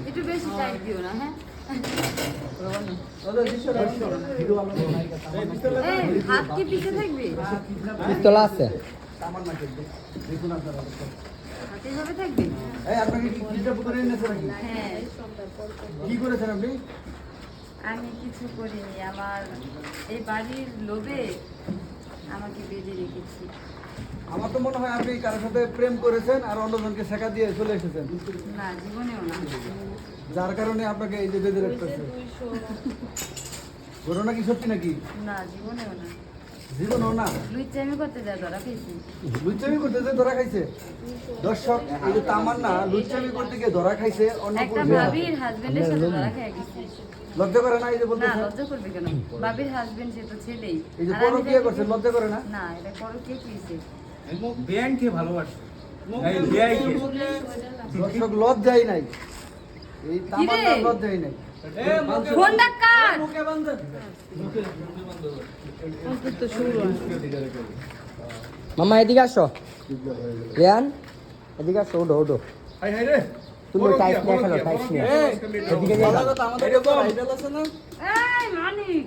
একটু বেশি টাইট দিও না, হ্যাঁ? এই, হাত কি পিছে থাকবে? পিস্তল আছে। হাতে ভাবে থাকবে? হ্যাঁ। কি করেছেন আপনি? আমি কিছু করিনি, আমার এই বাড়ির লোভে আমাকে বেঁধে রেখেছি। আমার তো মনে হয় আপনি কারোর সাথে প্রেম করেছেন আর অন্যজনকে শেখা দিয়ে চলে এসেছেন, না, জীবনেও না। যার কারণে আপনাকে এই যে বেঁধে রাখতেছে। ঘটনা কি সত্যি নাকি? না, জীবনেও না। জীবনও না? লুচ্চামি করতে যা ধরা খেয়েছি। লুচ্চামি করতে যে ধরা খাইছে? দর্শক, এই যে তামান্না লুচ্চামি করতে গিয়ে ধরা খাইছে অন্য একটা পুরুষের। ভাবির হাজবেন্ডের সাথে ধরা খেয়ে গেছি। লজ্জা করে না এই যে না, বলতেছে? লজ্জা করবে কেন? ভাবির হাজবেন্ড সে তো ছেলেই। এই যে আর আমি পরকীয়া তাকে- করছেন, লজ্জা করে না? না, এটা পরকীয়া কিসে? বেআইনকে ভালোবাসে। এই বেআইনকে। দর্শক, লজ্জাই নাই, এই তামান্নার কিরে? লজ্জাই নাই। ফোনটা কাট। মামা এদিকে আসো। রিয়ান এদিকে আসো, ওঠো ওঠো। হাই হাই রে, তুমি টাইস নিয়ে খেলো, টাইস নিয়ে। এদিকে নিয়ে যাও। আমাদের তো রাইডাল আছে না? এই মানিক